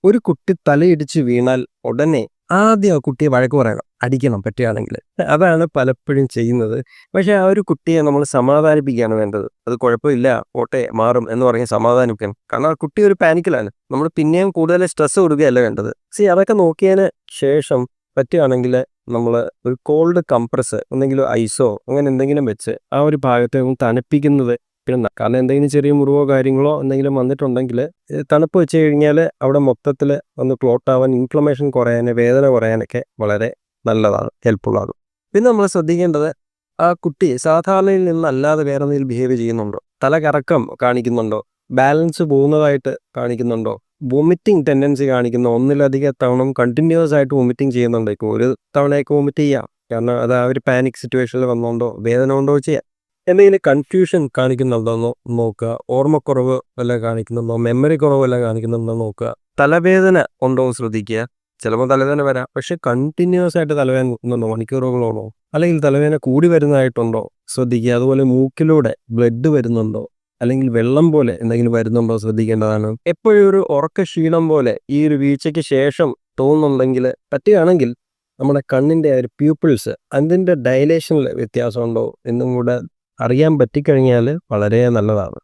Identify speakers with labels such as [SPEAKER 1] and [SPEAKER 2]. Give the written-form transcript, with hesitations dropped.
[SPEAKER 1] ഒരു കുട്ടി തലയിടിച്ച് വീണാൽ ഉടനെ ആദ്യം ആ കുട്ടിയെ വഴക്ക് പറയണം, അടിക്കണം പറ്റുകയാണെങ്കിൽ. അതാണ് പലപ്പോഴും ചെയ്യുന്നത്. പക്ഷേ ആ ഒരു കുട്ടിയെ നമ്മൾ സമാധാനിപ്പിക്കുകയാണ് വേണ്ടത്. അത് കുഴപ്പമില്ല, പോട്ടെ, മാറും എന്ന് പറഞ്ഞ് സമാധാനിപ്പിക്കണം. കാരണം ആ കുട്ടി ഒരു പാനിക്കിലാണ്. നമ്മൾ പിന്നെയും കൂടുതൽ സ്ട്രെസ് കൊടുക്കുകയല്ല വേണ്ടത്. അതൊക്കെ നോക്കിയതിന് ശേഷം പറ്റുകയാണെങ്കിൽ നമ്മൾ ഒരു കോൾഡ് കംപ്രസ്, എന്തെങ്കിലും ഐസോ അങ്ങനെ എന്തെങ്കിലും വെച്ച് ആ ഒരു ഭാഗത്തെ ഒന്ന് തണുപ്പിക്കുന്നത്. കാരണം എന്തെങ്കിലും ചെറിയ മുറിവോ കാര്യങ്ങളോ എന്തെങ്കിലും വന്നിട്ടുണ്ടെങ്കിൽ തണുപ്പ് വെച്ച് കഴിഞ്ഞാൽ അവിടെ മൊത്തത്തിൽ ഒന്ന് ക്ലോട്ട് ആവാൻ, ഇൻഫ്ലമേഷൻ കുറയാൻ, വേദന കുറയാനൊക്കെ വളരെ നല്ലതാണ്, ഹെൽപ്ഫുള്ളാണ്. പിന്നെ നമ്മൾ ശ്രദ്ധിക്കേണ്ടത് ആ കുട്ടി സാധാരണയിൽ നിന്നല്ലാതെ വേറെ എന്തെങ്കിലും ബിഹേവ് ചെയ്യുന്നുണ്ടോ, തല കറക്കം കാണിക്കുന്നുണ്ടോ, ബാലൻസ് പോകുന്നതായിട്ട് കാണിക്കുന്നുണ്ടോ, വൊമിറ്റിംഗ് ടെൻഡൻസി കാണിക്കുന്ന ഒന്നിലധികം തവണ കണ്ടിന്യൂസ് ആയിട്ട് വൊമിറ്റിംഗ് ചെയ്യുന്നുണ്ടോ. ഒരു തവണയൊക്കെ വൊമിറ്റ് ചെയ്യാം, കാരണം അത് ആ ഒരു പാനിക് സിറ്റുവേഷനിൽ വന്നുകൊണ്ടോ വേദന കൊണ്ടോ ചെയ്യാം. എന്തെങ്കിലും കൺഫ്യൂഷൻ കാണിക്കുന്നുണ്ടോയെന്നോ നോക്കുക, ഓർമ്മക്കുറവ് വല്ല കാണിക്കുന്നുണ്ടോ, മെമ്മറി കുറവ് വല്ല കാണിക്കുന്നുണ്ടോ നോക്കുക, തലവേദന ഉണ്ടോ ശ്രദ്ധിക്കുക. ചിലപ്പോൾ തലവേദന വരാം, പക്ഷെ കണ്ടിന്യൂസ് ആയിട്ട് തലവേദന ഉണ്ടോ മണിക്കൂറുകളോളോ, അല്ലെങ്കിൽ തലവേദന കൂടി വരുന്നതായിട്ടുണ്ടോ ശ്രദ്ധിക്കുക. അതുപോലെ മൂക്കിലൂടെ ബ്ലഡ് വരുന്നുണ്ടോ, അല്ലെങ്കിൽ വെള്ളം പോലെ എന്തെങ്കിലും വരുന്നുണ്ടോ ശ്രദ്ധിക്കേണ്ടതാണ്. എപ്പോഴും ഒരു ഉറക്ക ക്ഷീണം പോലെ ഈ ഒരു വീഴ്ചയ്ക്ക് ശേഷം തോന്നുന്നുണ്ടെങ്കിൽ പറ്റുകയാണെങ്കിൽ നമ്മുടെ കണ്ണിൻ്റെ ഒരു പ്യൂപ്പിൾസ് അതിൻ്റെ ഡയലേഷനിൽ വ്യത്യാസമുണ്ടോ എന്നും കൂടെ അറിയാൻ പറ്റിക്കഴിഞ്ഞാൽ വളരെ നല്ലതാണ്.